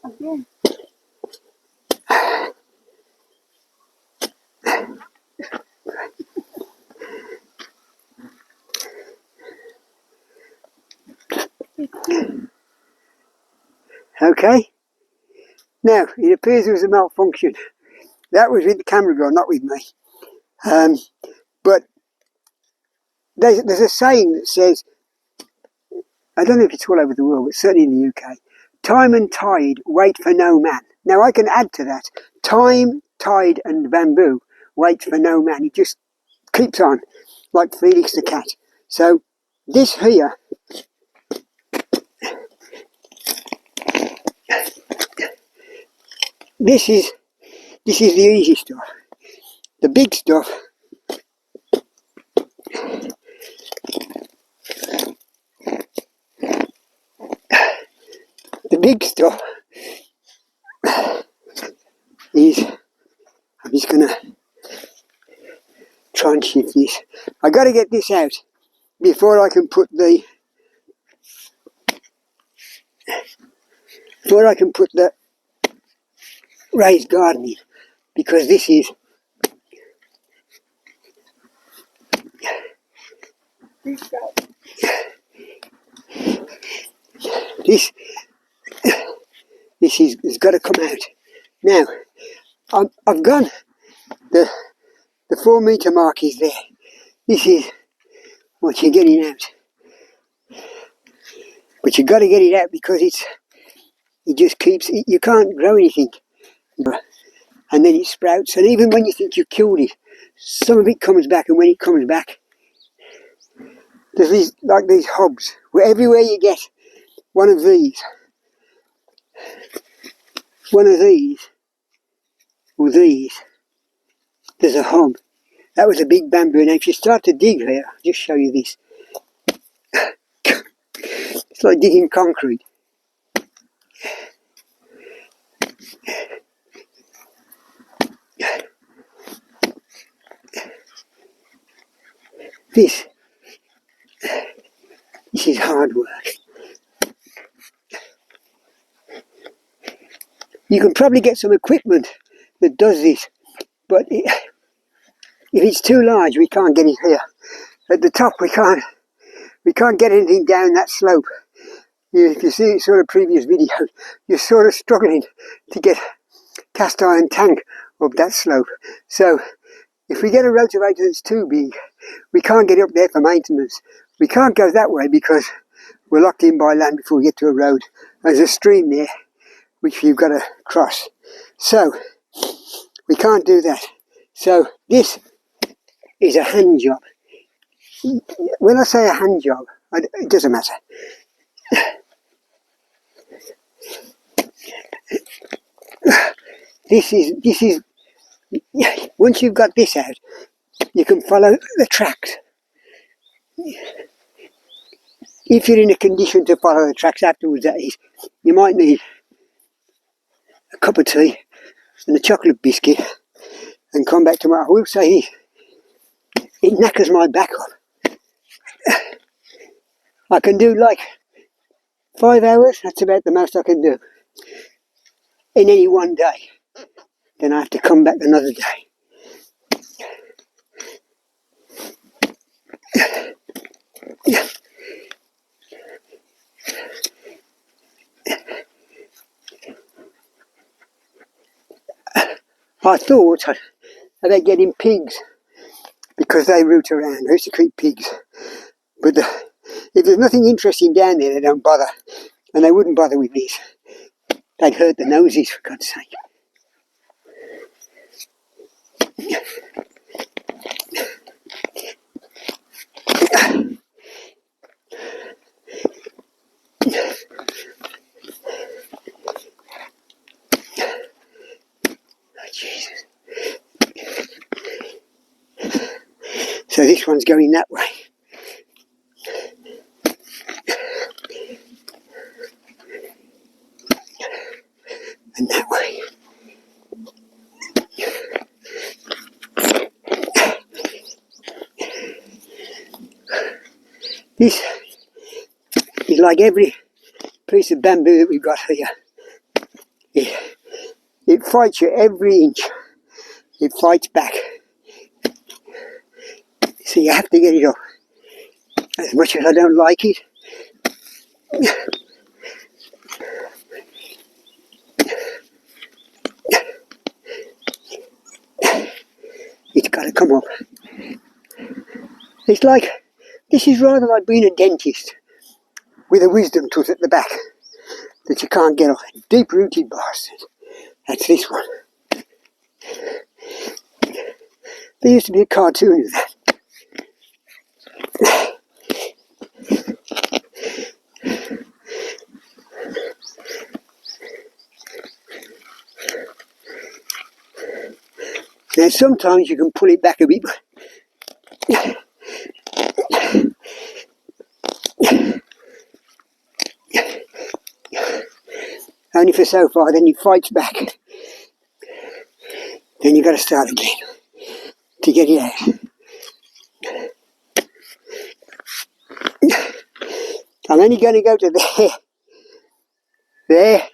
Again. Okay. Now, it appears there was a malfunction. That was with the camera girl, not with me. But there's a saying that says, I don't know if it's all over the world, but certainly in the UK, time and tide wait for no man. Now I can add to that, time, tide and bamboo wait for no man. It just keeps on, like Felix the cat. So this here, this is the easy stuff. The big stuff, is, I'm just going to try and shift this. I got to get this out before I can put the raised garden in, because this is has got to come out. Now, I've gone, the 4 metre mark is there. This is what you're getting out. But you've got to get it out because it just keeps, you can't grow anything. And then it sprouts, and even when you think you've killed it, some of it comes back, and when it comes back, there's these hobs, where everywhere you get one of these, or these, there's a hob. That was a big bamboo. And if you start to dig here, I'll just show you this. It's like digging concrete. This is hard work. You can probably get some equipment that does this, but if it's too large, we can't get it here. At the top, we can't get anything down that slope. If you see sort of previous videos, you're sort of struggling to get cast iron tank up that slope. So if we get a rotavator that's too big, we can't get up there for maintenance. We can't go that way because we're locked in by land before we get to a road. There's a stream there which you've got to cross. So we can't do that. So this is a hand job. When I say a hand job, it doesn't matter. This is once you've got this out, you can follow the tracks. If you're in a condition to follow the tracks afterwards, that is, you might need a cup of tea and a chocolate biscuit and come back tomorrow. I will say it knackers my back up. I can do like 5 hours, that's about the most I can do in any one day. Then I have to come back another day. I thought about getting pigs because they root around. I used to keep pigs. But if there's nothing interesting down there, they don't bother. And they wouldn't bother with this. They'd hurt the noses, for God's sake. Jesus. So this one's going that way. And that way. This It's like every piece of bamboo that we've got here. It fights you every inch. It fights back. So you have to get it up. As much as I don't like it, it's got to come up. It's like, this is rather like being a dentist with a wisdom tooth at the back that you can't get off. Deep-rooted bastard. That's this one. There used to be a cartoon of that. Now sometimes you can pull it back a bit. Only for so far, then it fights back. Then you've got to start again to get it out. I'm only going to go to there,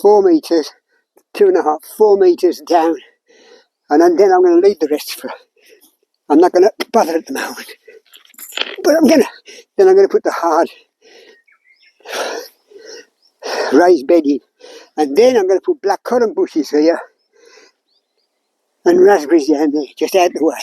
4 metres, 2.5, 4 metres down, and then I'm going to leave the rest for. I'm not going to bother at the moment, but then I'm going to put the hard raised bed in, and then I'm going to put black currant bushes here and raspberries down there, just out the way.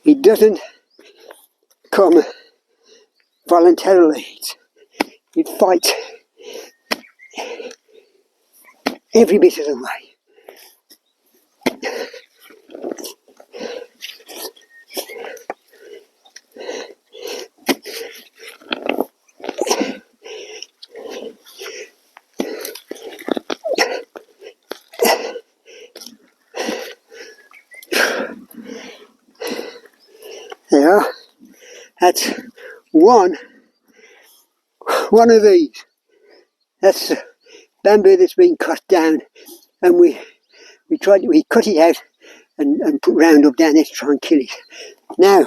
It doesn't come voluntarily. It fights every bit of the way. There, that's one of these. That's the bamboo that's been cut down, and we cut it out and put Roundup down there to try and kill it. Now,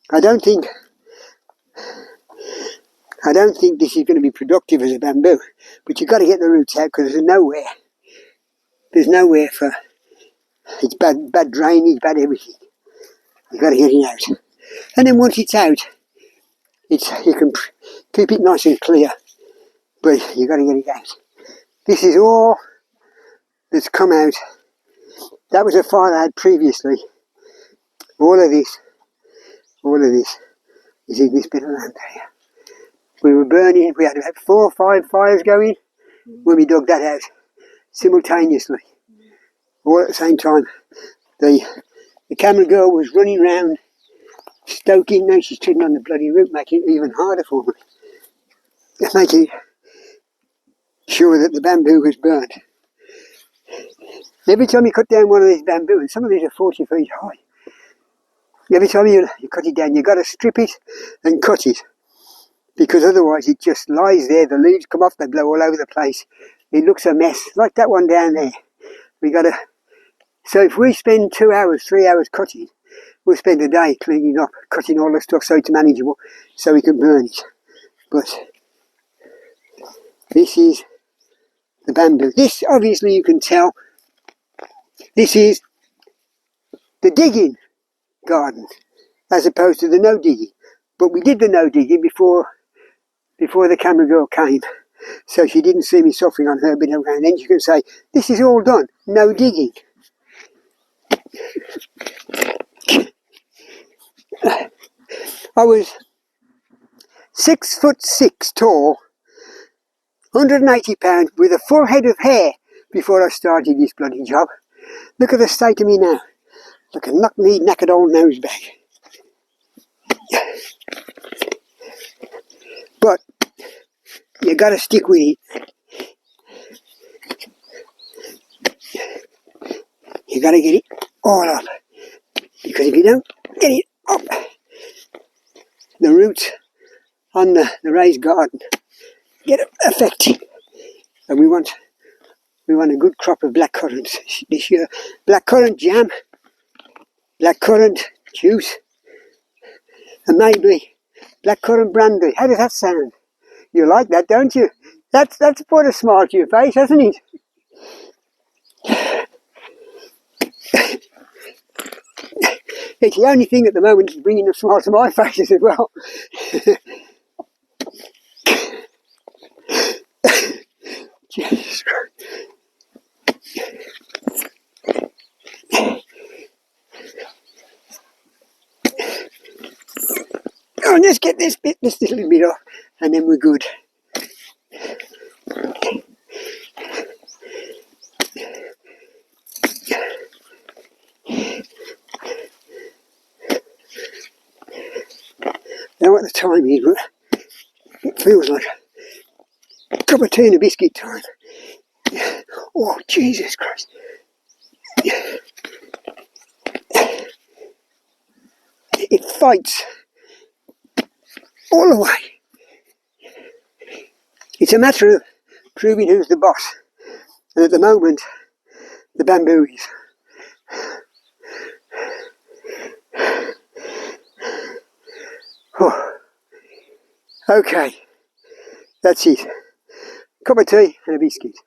I don't think this is going to be productive as a bamboo, but you've got to get the roots out because there's nowhere for. It's bad drainage, bad everything. You've got to get it out. And then once it's out, you can keep it nice and clear, but you've got to get it out. This is all that's come out. That was a fire I had previously. All of this is in this bit of land here. We were burning it. We had about 4 or 5 fires going when we dug that out simultaneously, all at the same time. The camera girl was running round stoking. Now she's treading on the bloody root, making it even harder for me. Making sure that the bamboo was burnt. Every time you cut down one of these bamboo, and some of these are 40 feet high, every time you cut it down, you've got to strip it and cut it, because otherwise it just lies there. The leaves come off, they blow all over the place. It looks a mess, like that one down there. So if we spend 2 hours, 3 hours cutting, we'll spend a day cleaning up, cutting all the stuff so it's manageable, so we can burn it. But this is the bamboo. This, obviously, you can tell, this is the digging garden, as opposed to the no digging. But we did the no digging before the camera girl came, so she didn't see me suffering on her bit of ground. Then you can say, this is all done, no digging. I was 6'6" tall, 180 pounds, with a full head of hair before I started this bloody job. Look at the state of me now. Like a knock-kneed, knackered old nosebag. But you got to stick with it. You got to get it all up, because if you don't get it up, the roots on the raised garden get affected, and we want a good crop of blackcurrants this year. Blackcurrant jam, blackcurrant juice, and maybe blackcurrant brandy. How does that sound? You like that, don't you? That's put a smile to your face, hasn't it? It's the only thing at the moment that's bringing a smile to my face as well. Jesus Christ. Oh, let's get this little bit off, and then we're good. I don't know what the time is, but it feels like a cup of tea and a biscuit time. Oh, Jesus Christ. It fights all the way. It's a matter of proving who's the boss. And at the moment, the bamboo is. Oh. Okay, that's it. Cup of tea and a biscuit.